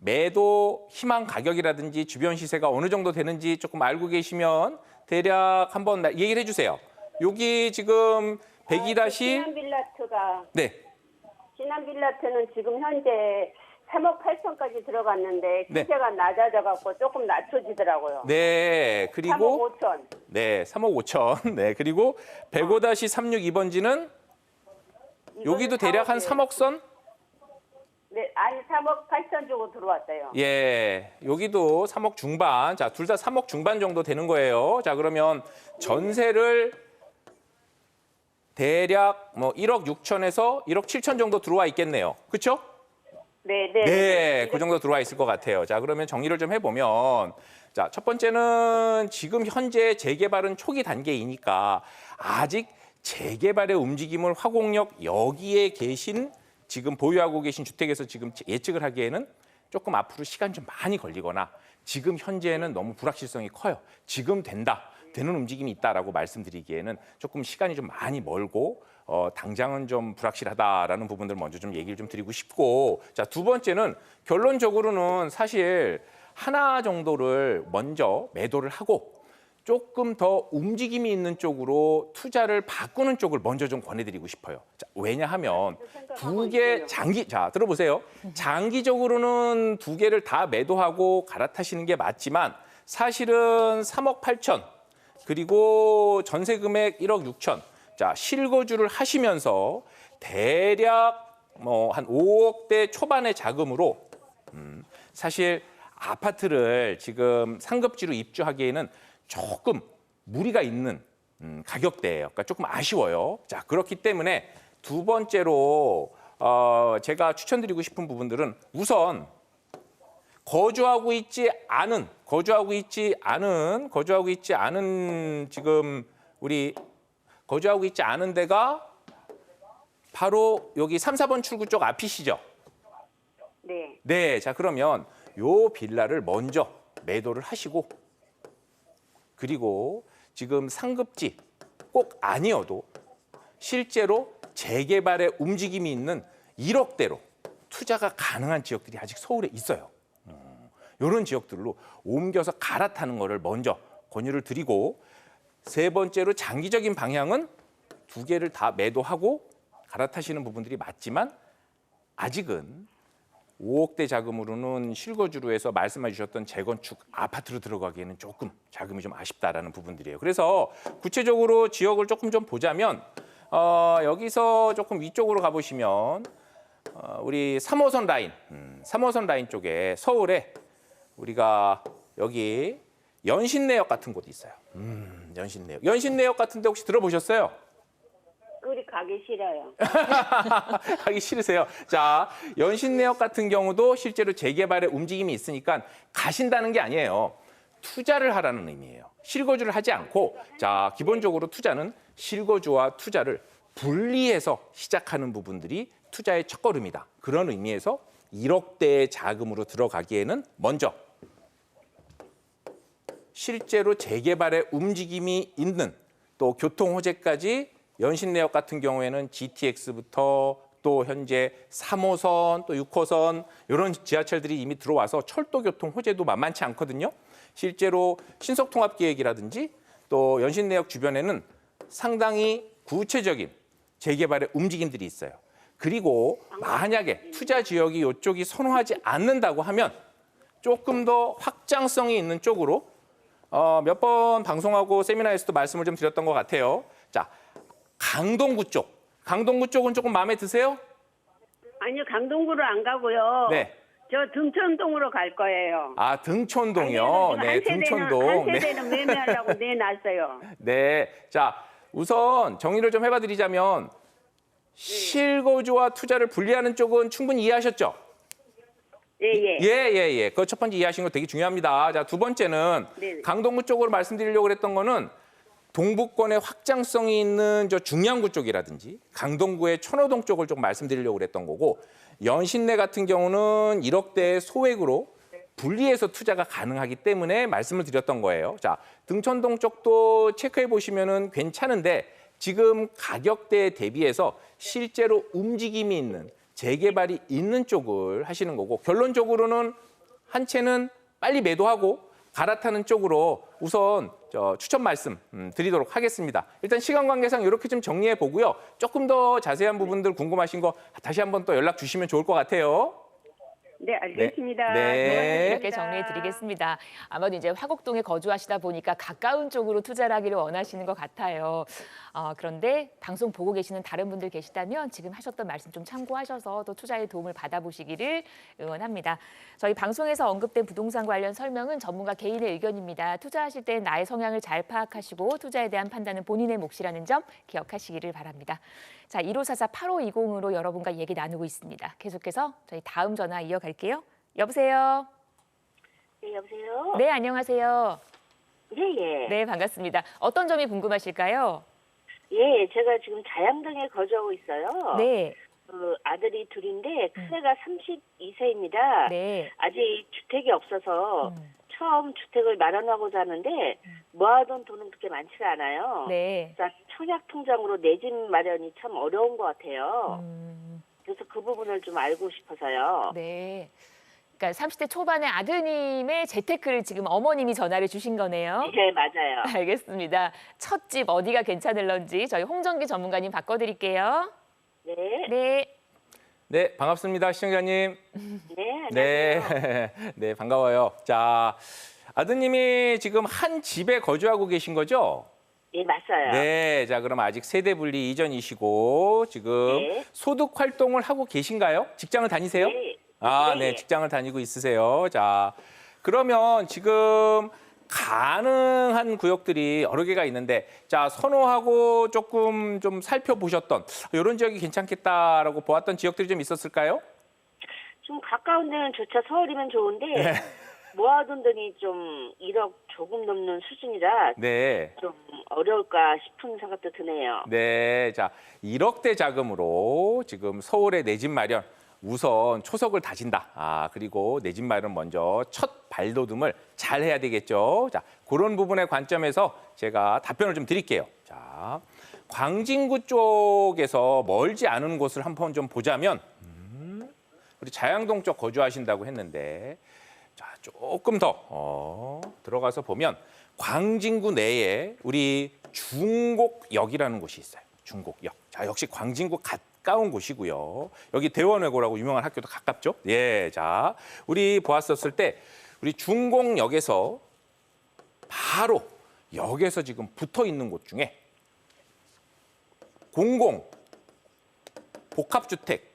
매도 희망 가격이라든지 주변 시세가 어느 정도 되는지 조금 알고 계시면 대략 한번 얘기를 해주세요. 여기 지금 102- 신한 빌라트가 네, 신한 빌라트는 지금 현재 3억 8천까지 들어갔는데 네. 시세가 낮아져 갖고 조금 낮춰지더라고요. 네, 그리고 3억 5천. 네, 3억 5천. 네, 그리고 105-362번지는 여기도 대략 한 3억 선? 네, 아니 3억 8천 주고 들어왔어요. 예, 여기도 3억 중반. 자, 둘 다 3억 중반 정도 되는 거예요. 자, 그러면 전세를 대략 뭐 1억 6천에서 1억 7천 정도 들어와 있겠네요. 그렇죠? 네, 네, 그 정도 들어와 있을 것 같아요. 자, 그러면 정리를 좀 해보면, 자, 첫 번째는 지금 현재 재개발은 초기 단계이니까 아직 재개발의 움직임을 화곡역 여기에 계신 지금 보유하고 계신 주택에서 지금 예측을 하기에는 조금 앞으로 시간 좀 많이 걸리거나 지금 현재는 너무 불확실성이 커요. 지금 되는 움직임이 있다라고 말씀드리기에는 조금 시간이 좀 많이 멀고 당장은 좀 불확실하다라는 부분들 먼저 좀 얘기를 좀 드리고 싶고, 자, 두 번째는 결론적으로는 사실 하나 정도를 먼저 매도를 하고 조금 더 움직임이 있는 쪽으로 투자를 바꾸는 쪽을 먼저 좀 권해드리고 싶어요. 자, 왜냐하면 2개 자, 들어보세요. 장기적으로는 2개를 다 매도하고 갈아타시는 게 맞지만 사실은 3억 8천 그리고 전세 금액 1억 6천. 자, 실거주를 하시면서 대략 뭐 한 5억대 초반의 자금으로 사실 아파트를 지금 상급지로 입주하기에는 조금 무리가 있는 가격대예요. 그러니까 조금 아쉬워요. 자, 그렇기 때문에 두 번째로 제가 추천드리고 싶은 부분들은 우선 거주하고 있지 않은 지금 우리 거주하고 있지 않은 데가 바로 여기 3, 4번 출구 쪽 앞이시죠? 네. 네, 자 그러면 요 빌라를 먼저 매도를 하시고 그리고 지금 상급지 꼭 아니어도 실제로 재개발의 움직임이 있는 1억대로 투자가 가능한 지역들이 아직 서울에 있어요. 이런 지역들로 옮겨서 갈아타는 거를 먼저 권유를 드리고 세 번째로 장기적인 방향은 두 개를 다 매도하고 갈아타시는 부분들이 맞지만 아직은 5억대 자금으로는 실거주로 해서 말씀해 주셨던 재건축 아파트로 들어가기에는 조금 자금이 좀 아쉽다라는 부분들이에요. 그래서 구체적으로 지역을 조금 좀 보자면 여기서 조금 위쪽으로 가보시면 우리 3호선 라인, 3호선 라인 쪽에 서울에 우리가 여기 연신내역 같은 곳이 있어요. 연신내역. 연신내역 같은 데 혹시 들어보셨어요? 우리 가기 싫어요. 가기 싫으세요. 자, 연신내역 같은 경우도 실제로 재개발의 움직임이 있으니까 가신다는 게 아니에요. 투자를 하라는 의미예요. 실거주를 하지 않고 자, 기본적으로 투자는 실거주와 투자를 분리해서 시작하는 부분들이 투자의 첫걸음이다. 그런 의미에서 1억대의 자금으로 들어가기에는 먼저 실제로 재개발의 움직임이 있는 또 교통 호재까지 연신내역 같은 경우에는 GTX부터 또 현재 3호선 또 6호선 이런 지하철들이 이미 들어와서 철도 교통 호재도 만만치 않거든요. 실제로 신속통합계획이라든지 또 연신내역 주변에는 상당히 구체적인 재개발의 움직임들이 있어요. 그리고 만약에 투자 지역이 이쪽이 선호하지 않는다고 하면 조금 더 확장성이 있는 쪽으로 몇 번 방송하고 세미나에서도 말씀을 좀 드렸던 것 같아요. 자, 강동구 쪽. 강동구 쪽은 조금 마음에 드세요? 아니요, 강동구로 안 가고요. 네. 저 등촌동으로 갈 거예요. 아, 등촌동이요. 네, 등촌동. 한 세대는 매매하려고 내놨어요. 네. 자, 우선 정리를 좀 해봐 드리자면 실거주와 투자를 분리하는 쪽은 충분히 이해하셨죠? 예. 그 첫 번째 이해하신 거 되게 중요합니다. 자, 두 번째는 네. 강동구 쪽으로 말씀드리려고 했던 거는 동북권의 확장성이 있는 저 중량구 쪽이라든지 강동구의 천호동 쪽을 좀 말씀드리려고 했던 거고 연신내 같은 경우는 1억대의 소액으로 분리해서 투자가 가능하기 때문에 말씀을 드렸던 거예요. 자, 등촌동 쪽도 체크해 보시면은 괜찮은데 지금 가격대에 대비해서 실제로 움직임이 있는 재개발이 있는 쪽을 하시는 거고 결론적으로는 한 채는 빨리 매도하고 갈아타는 쪽으로 우선 추천 말씀 드리도록 하겠습니다. 일단 시간 관계상 이렇게 좀 정리해 보고요. 조금 더 자세한 부분들 궁금하신 거 다시 한번 또 연락 주시면 좋을 것 같아요. 네, 알겠습니다. 네. 이렇게 정리해 드리겠습니다. 아마도 이제 화곡동에 거주하시다 보니까 가까운 쪽으로 투자를 하기를 원하시는 것 같아요. 그런데 방송 보고 계시는 다른 분들 계시다면 지금 하셨던 말씀 좀 참고하셔서 또 투자에 도움을 받아보시기를 응원합니다. 저희 방송에서 언급된 부동산 관련 설명은 전문가 개인의 의견입니다. 투자하실 때 나의 성향을 잘 파악하시고 투자에 대한 판단은 본인의 몫이라는 점 기억하시기를 바랍니다. 자, 1544-8520으로 여러분과 얘기 나누고 있습니다. 계속해서 저희 다음 전화 이어갈게요. 여보세요? 네, 여보세요? 네, 안녕하세요. 예. 네, 반갑습니다. 어떤 점이 궁금하실까요? 예, 제가 지금 자양동에 거주하고 있어요. 네, 아들이 둘인데 큰애가 32세입니다. 네. 아직 주택이 없어서 처음 주택을 마련하고자 하는데 모아둔 돈은 그렇게 많지가 않아요. 네. 그래서 청약 통장으로 내 집 마련이 참 어려운 것 같아요. 그래서 그 부분을 좀 알고 싶어서요. 네. 그러니까 30대 초반의 아드님의 재테크를 지금 어머님이 전화를 주신 거네요. 예, 맞아요. 알겠습니다. 첫 집 어디가 괜찮을런지 저희 홍정기 전문가님 바꿔드릴게요. 네. 네. 네, 반갑습니다, 시청자님. 네. 네, 네, 반가워요. 자, 아드님이 지금 한 집에 거주하고 계신 거죠? 예, 맞아요. 네, 자, 그럼 아직 세대 분리 이전이시고 지금 네. 소득 활동을 하고 계신가요? 직장을 다니세요? 네. 아, 네. 네, 직장을 다니고 있으세요. 자, 그러면 지금 가능한 구역들이 여러 개가 있는데, 자, 선호하고 조금 좀 살펴보셨던 이런 지역이 괜찮겠다라고 보았던 지역들이 좀 있었을까요? 좀 가까운 데는 좋죠. 서울이면 좋은데 모아둔 돈이 좀 1억 조금 넘는 수준이라 네. 좀 어려울까 싶은 생각도 드네요. 네. 자, 1억대 자금으로 지금 서울의 내 집 마련 우선 초석을 다진다. 그리고 내 집 마련 먼저 첫 발돋움을 잘 해야 되겠죠. 자, 그런 부분의 관점에서 제가 답변을 좀 드릴게요. 자, 광진구 쪽에서 멀지 않은 곳을 한번 좀 보자면 우리 자양동 쪽 거주하신다고 했는데 자, 조금 더 들어가서 보면 광진구 내에 우리 중곡역이라는 곳이 있어요. 중곡역. 자, 역시 광진구 가까운 곳이고요. 여기 대원외고라고 유명한 학교도 가깝죠. 예, 자, 우리 보았었을 때 우리 중곡역에서 바로 역에서 지금 붙어 있는 곳 중에 공공 복합주택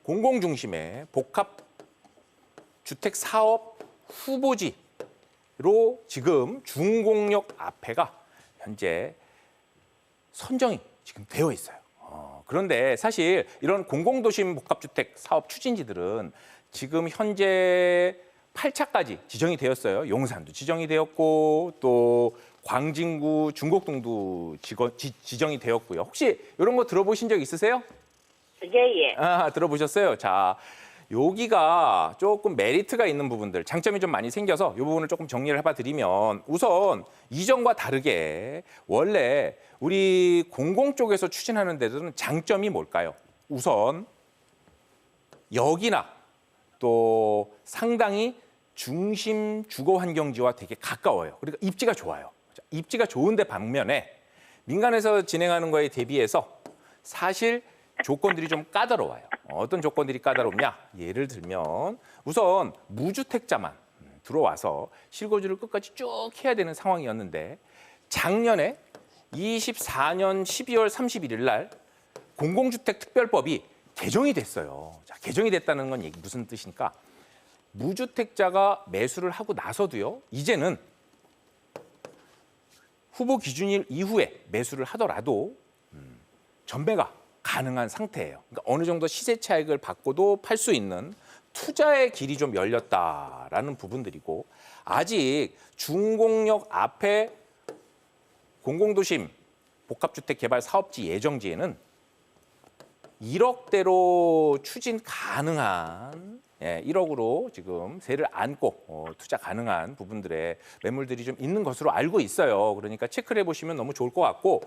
공공 중심의 복합주택 사업 후보지로 지금 중곡역 앞에가 현재 선정이 지금 되어 있어요. 그런데 사실 이런 공공도심 복합주택 사업 추진지들은 지금 현재 8차까지 지정이 되었어요. 용산도 지정이 되었고 또 광진구 중곡동도 지정이 되었고요. 혹시 이런 거 들어보신 적 있으세요? 예. 들어보셨어요? 자, 여기가 조금 메리트가 있는 부분들, 장점이 좀 많이 생겨서 이 부분을 조금 정리를 해봐 드리면 우선 이전과 다르게 원래 우리 공공 쪽에서 추진하는 데들은 장점이 뭘까요? 우선 역이나 또 상당히 중심 주거 환경지와 되게 가까워요. 그러니까 입지가 좋아요. 입지가 좋은데 반면에 민간에서 진행하는 거에 대비해서 사실 조건들이 좀 까다로워요. 어떤 조건들이 까다롭냐? 예를 들면 우선 무주택자만 들어와서 실거주를 끝까지 쭉 해야 되는 상황이었는데 작년에 24년 12월 31일 날 공공주택 특별법이 개정이 됐어요. 자, 개정이 됐다는 건 무슨 뜻입니까? 무주택자가 매수를 하고 나서도요. 이제는 후보 기준일 이후에 매수를 하더라도 전매가 가능한 상태예요. 그러니까 어느 정도 시세 차익을 받고도 팔 수 있는 투자의 길이 좀 열렸다라는 부분들이고 아직 중곡역 앞에 공공도심 복합주택 개발 사업지 예정지에는 1억대로 추진 가능한 1억으로 지금 세를 안고 투자 가능한 부분들의 매물들이 좀 있는 것으로 알고 있어요. 그러니까 체크를 해보시면 너무 좋을 것 같고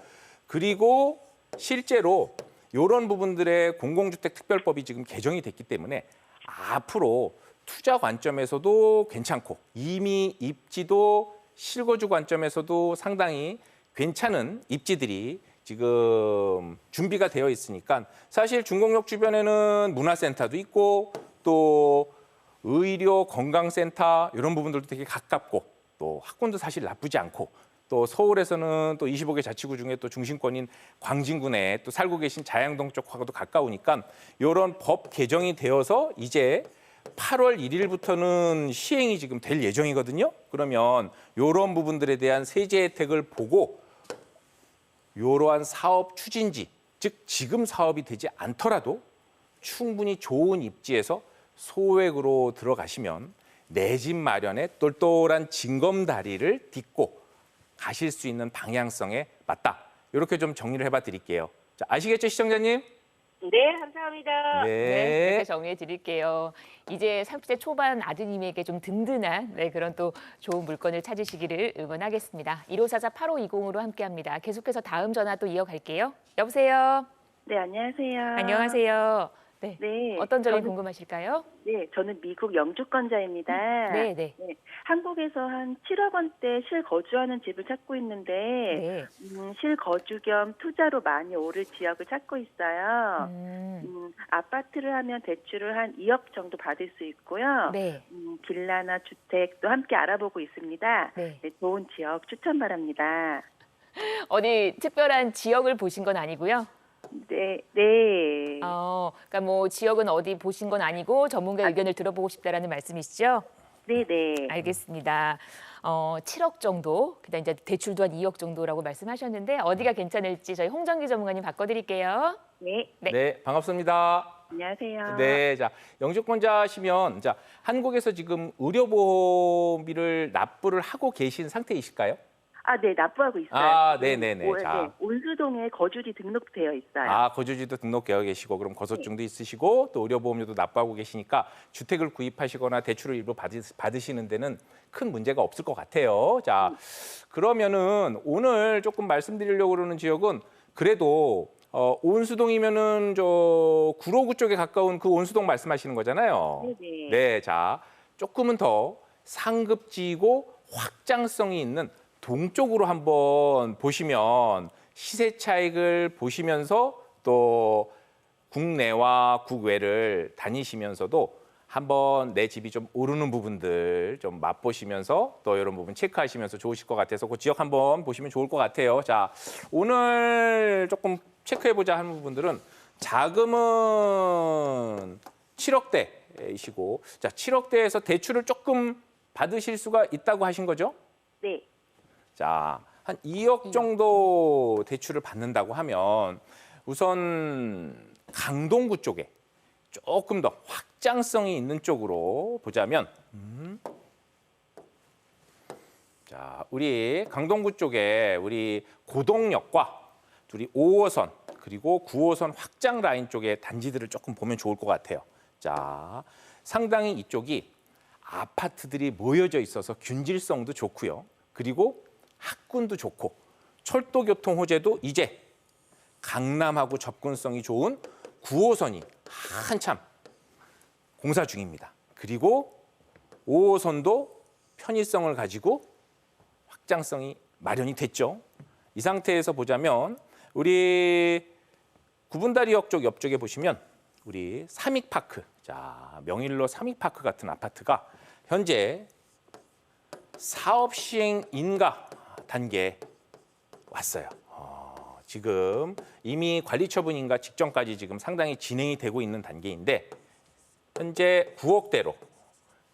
그리고 실제로 이런 부분들의 공공주택 특별법이 지금 개정이 됐기 때문에 앞으로 투자 관점에서도 괜찮고 이미 입지도 실거주 관점에서도 상당히 괜찮은 입지들이 지금 준비가 되어 있으니까 사실 중곡역 주변에는 문화센터도 있고 또 의료 건강센터 이런 부분들도 되게 가깝고 또 학군도 사실 나쁘지 않고 또 서울에서는 또 25개 자치구 중에 또 중심권인 광진구 내에 또 살고 계신 자양동 쪽하고도 가까우니까 이런 법 개정이 되어서 이제 8월 1일부터는 시행이 지금 될 예정이거든요. 그러면 이런 부분들에 대한 세제 혜택을 보고 이러한 사업 추진지, 즉 지금 사업이 되지 않더라도 충분히 좋은 입지에서 소액으로 들어가시면 내 집 마련에 똘똘한 징검다리를 딛고 가실 수 있는 방향성에 맞다. 이렇게 좀 정리를 해봐 드릴게요. 자, 아시겠죠, 시청자님? 네, 감사합니다. 네, 이렇게 정리해 드릴게요. 이제 30대 초반 아드님에게 좀 든든한 그런 또 좋은 물건을 찾으시기를 응원하겠습니다. 1544-8520으로 함께합니다. 계속해서 다음 전화 또 이어갈게요. 여보세요. 네, 안녕하세요. 안녕하세요. 네. 네, 어떤 점이 저는- 궁금하실까요? 네, 저는 미국 영주권자입니다. 네, 네. 한국에서 한 7억 원대 실거주하는 집을 찾고 있는데 네. 실거주 겸 투자로 많이 오를 지역을 찾고 있어요. 아파트를 하면 대출을 한 2억 정도 받을 수 있고요. 네. 빌라나 주택도 함께 알아보고 있습니다. 네. 네, 좋은 지역 추천 바랍니다. 어디 특별한 지역을 보신 건 아니고요. 네, 네. 그러니까 뭐 지역은 어디 보신 건 아니고 전문가 의견을 들어보고 싶다라는 말씀이시죠? 네, 네. 알겠습니다. 7억 정도, 그다음 이제 대출도 한 2억 정도라고 말씀하셨는데 어디가 괜찮을지 저희 홍정기 전문가님 바꿔드릴게요. 네. 네. 네, 반갑습니다. 안녕하세요. 네, 자 영주권자시면 자 한국에서 지금 의료보험비를 납부를 하고 계신 상태이실까요? 네, 납부하고 있어요. 아, 지금 네네네. 자. 온수동에 거주지 등록되어 있어요. 아, 거주지도 등록되어 계시고 그럼 거소증도 있으시고 또 의료보험료도 납부하고 계시니까 주택을 구입하시거나 대출을 일부 받으시는 데는 큰 문제가 없을 것 같아요. 자, 그러면은 오늘 조금 말씀드리려고 그러는 지역은 그래도 온수동이면은 저 구로구 쪽에 가까운 그 온수동 말씀하시는 거잖아요. 네네. 네, 자 조금은 더 상급지이고 확장성이 있는 동쪽으로 한번 보시면 시세 차익을 보시면서 또 국내와 국외를 다니시면서도 한번 내 집이 좀 오르는 부분들 좀 맛보시면서 또 이런 부분 체크하시면서 좋으실 것 같아서 그 지역 한번 보시면 좋을 것 같아요. 자, 오늘 조금 체크해보자 하는 부분들은 자금은 7억대이시고 자, 7억대에서 대출을 조금 받으실 수가 있다고 하신 거죠? 네. 자, 한 2억 정도 대출을 받는다고 하면 우선 강동구 쪽에 조금 더 확장성이 있는 쪽으로 보자면 자, 우리 강동구 쪽에 우리 고동역과 우리 5호선 그리고 9호선 확장 라인 쪽의 단지들을 조금 보면 좋을 것 같아요. 자, 상당히 이쪽이 아파트들이 모여져 있어서 균질성도 좋고요. 그리고 학군도 좋고 철도 교통 호재도 이제 강남하고 접근성이 좋은 9호선이 한참 공사 중입니다. 그리고 5호선도 편의성을 가지고 확장성이 마련이 됐죠. 이 상태에서 보자면 우리 구분다리역 쪽 옆쪽에 보시면 우리 삼익파크, 자 명일로 삼익파크 같은 아파트가 현재 사업 시행 인가 단계에 왔어요. 지금 이미 관리처분 인가 직전까지 지금 상당히 진행이 되고 있는 단계인데 현재 9억대로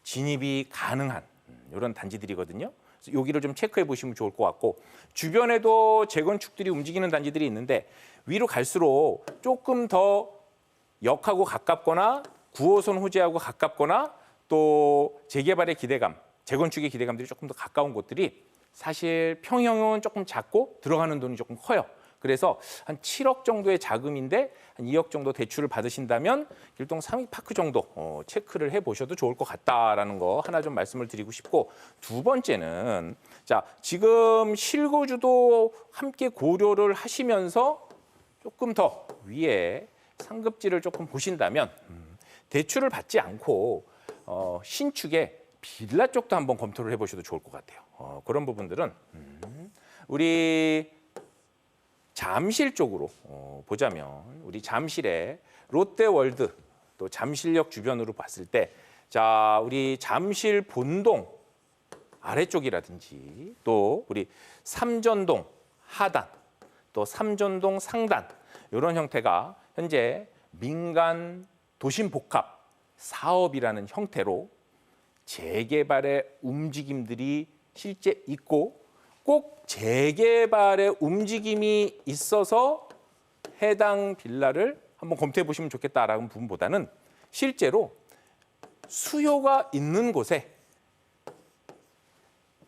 진입이 가능한 이런 단지들이거든요. 그래서 여기를 좀 체크해 보시면 좋을 것 같고 주변에도 재건축들이 움직이는 단지들이 있는데 위로 갈수록 조금 더 역하고 가깝거나 9호선 호재하고 가깝거나 또 재개발의 기대감, 재건축의 기대감들이 조금 더 가까운 곳들이 사실 평형은 조금 작고 들어가는 돈이 조금 커요. 그래서 한 7억 정도의 자금인데 한 2억 정도 대출을 받으신다면 길동 삼익파크 정도 체크를 해보셔도 좋을 것 같다라는 거 하나 좀 말씀을 드리고 싶고 두 번째는 자 지금 실거주도 함께 고려를 하시면서 조금 더 위에 상급지를 조금 보신다면 대출을 받지 않고 신축에 빌라 쪽도 한번 검토를 해보셔도 좋을 것 같아요. 그런 부분들은 우리 잠실 쪽으로 보자면 우리 잠실의 롯데월드 또 잠실역 주변으로 봤을 때 자 우리 잠실 본동 아래쪽이라든지 또 우리 삼전동 하단 또 삼전동 상단 이런 형태가 현재 민간 도심복합 사업이라는 형태로 재개발의 움직임들이 실제 있고 꼭 재개발의 움직임이 있어서 해당 빌라를 한번 검토해 보시면 좋겠다라는 부분보다는 실제로 수요가 있는 곳에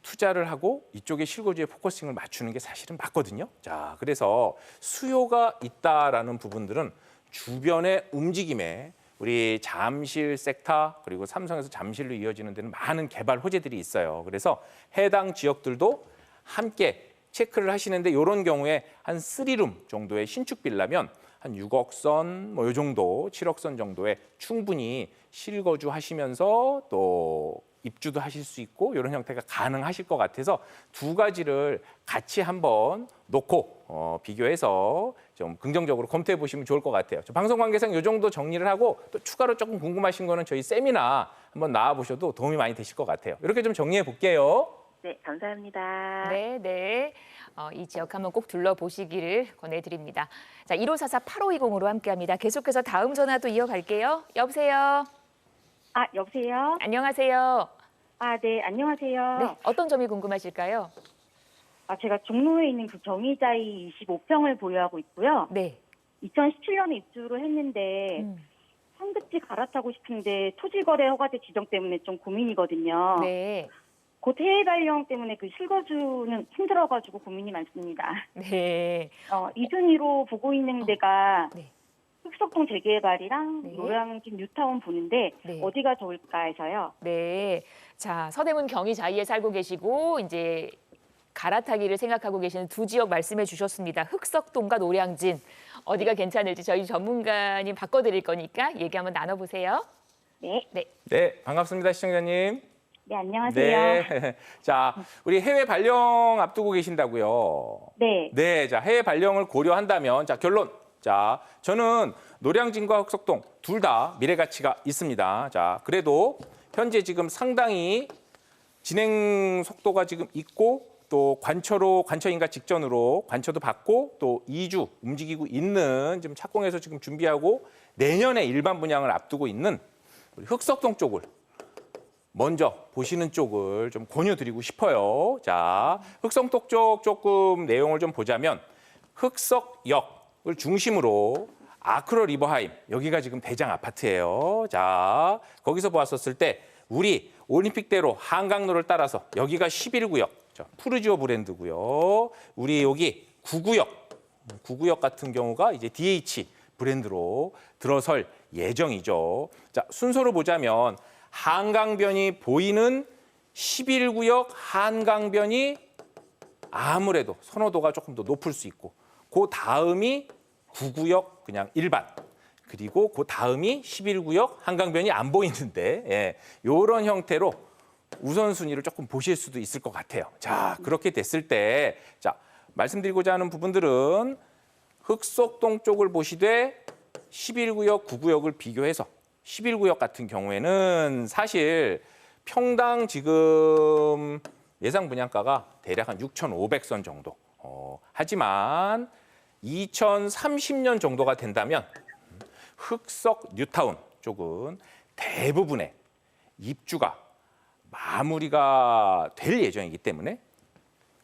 투자를 하고 이쪽에 실거주에 포커싱을 맞추는 게 사실은 맞거든요. 자, 그래서 수요가 있다라는 부분들은 주변의 움직임에 우리 잠실 섹터 그리고 삼성에서 잠실로 이어지는 데는 많은 개발 호재들이 있어요. 그래서 해당 지역들도 함께 체크를 하시는데 이런 경우에 한 3룸 정도의 신축 빌라면 한 6억 선, 뭐 이 정도, 7억 선 정도에 충분히 실거주 하시면서 또 입주도 하실 수 있고 이런 형태가 가능하실 것 같아서 두 가지를 같이 한번 놓고 비교해서 좀 긍정적으로 검토해 보시면 좋을 것 같아요. 방송 관계상 이 정도 정리를 하고 또 추가로 조금 궁금하신 거는 저희 세미나 한번 나와 보셔도 도움이 많이 되실 것 같아요. 이렇게 좀 정리해 볼게요. 네, 감사합니다. 네, 네. 이 지역 한번 꼭 둘러보시기를 권해드립니다. 자, 1544-8520으로 함께합니다. 계속해서 다음 전화도 이어갈게요. 여보세요. 여보세요? 안녕하세요. 네, 안녕하세요. 네, 어떤 점이 궁금하실까요? 제가 종로에 있는 그 경희자이 25평을 보유하고 있고요. 네. 2017년에 입주를 했는데 선택지 갈아타고 싶은데 토지거래 허가제 지정 때문에 좀 고민이거든요. 네. 곧 해외 발령 때문에 그 실거주는 힘들어가지고 고민이 많습니다. 네. 이순위로 보고 있는 데가 네. 흑석동 재개발이랑 네. 노량진 뉴타운 보는데 네. 어디가 좋을까 해서요. 네. 자, 서대문 경희 자이에 살고 계시고 이제 갈아타기를 생각하고 계시는 두 지역 말씀해 주셨습니다. 흑석동과 노량진. 어디가 괜찮을지 저희 전문가님 바꿔드릴 거니까 얘기 한번 나눠보세요. 네. 네. 네, 반갑습니다, 시청자님. 네, 안녕하세요. 네. 자, 우리 해외 발령 앞두고 계신다고요. 네. 네, 자, 해외 발령을 고려한다면, 자, 결론. 자, 저는 노량진과 흑석동 둘 다 미래 가치가 있습니다. 자, 그래도 현재 지금 상당히 진행 속도가 지금 있고 또 관처인가 직전으로 관처도 받고 또 이주 움직이고 있는 지금 착공해서 지금 준비하고 내년에 일반 분양을 앞두고 있는 우리 흑석동 쪽을 먼저 보시는 쪽을 좀 권유드리고 싶어요. 자, 흑석동 쪽 조금 내용을 좀 보자면 흑석역을 중심으로 아크로 리버하임 여기가 지금 대장 아파트예요. 자, 거기서 보았었을 때 우리 올림픽대로 한강로를 따라서 여기가 11구역 푸르지오 브랜드고요. 우리 여기 9구역 같은 경우가 이제 DH 브랜드로 들어설 예정이죠. 자, 순서로 보자면 한강변이 보이는 11구역 한강변이 아무래도 선호도가 조금 더 높을 수 있고 그 다음이 9구역 그냥 일반 그리고 그 다음이 11구역 한강변이 안 보이는데 이런 형태로 우선순위를 조금 보실 수도 있을 것 같아요. 자, 그렇게 됐을 때 자, 말씀드리고자 하는 부분들은 흑석동 쪽을 보시되 11구역, 9구역을 비교해서 11구역 같은 경우에는 사실 평당 지금 예상 분양가가 대략 한 6,500선 정도. 하지만 2030년 정도가 된다면 흑석 뉴타운 쪽은 대부분의 입주가 마무리가 될 예정이기 때문에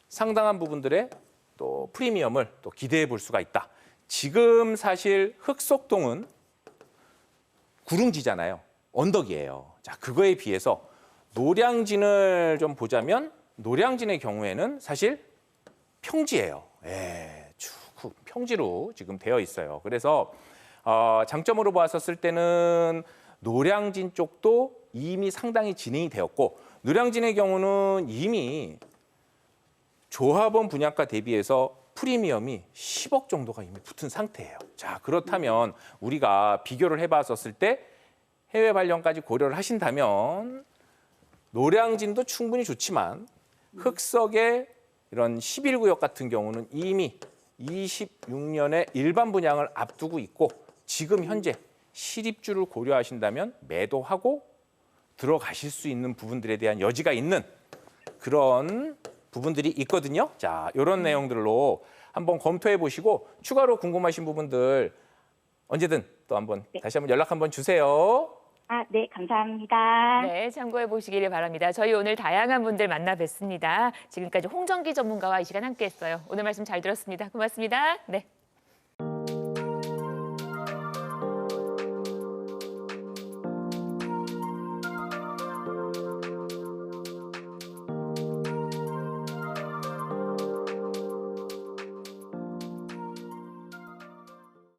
상당한 부분들의 또 프리미엄을 또 기대해 볼 수가 있다. 지금 사실 흑석동은 구릉지잖아요. 언덕이에요. 자, 그거에 비해서 노량진을 좀 보자면 노량진의 경우에는 사실 평지예요. 쭉 평지로 지금 되어 있어요. 그래서 장점으로 보았었을 때는 노량진 쪽도 이미 상당히 진행이 되었고 노량진의 경우는 이미 조합원 분양가 대비해서 프리미엄이 10억 정도가 이미 붙은 상태예요. 자, 그렇다면 우리가 비교를 해봤었을 때 해외 발령까지 고려를 하신다면 노량진도 충분히 좋지만 흑석의 이런 11구역 같은 경우는 이미 26년에 일반 분양을 앞두고 있고 지금 현재 실입주를 고려하신다면 매도하고 들어가실 수 있는 부분들에 대한 여지가 있는 그런 부분들이 있거든요. 자, 이런 내용들로 한번 검토해 보시고 추가로 궁금하신 부분들 언제든 또 한번 다시 한번 연락 한번 주세요. 네, 감사합니다. 네, 참고해 보시기를 바랍니다. 저희 오늘 다양한 분들 만나 뵀습니다. 지금까지 홍정기 전문가와 이 시간 함께했어요. 오늘 말씀 잘 들었습니다. 고맙습니다. 네.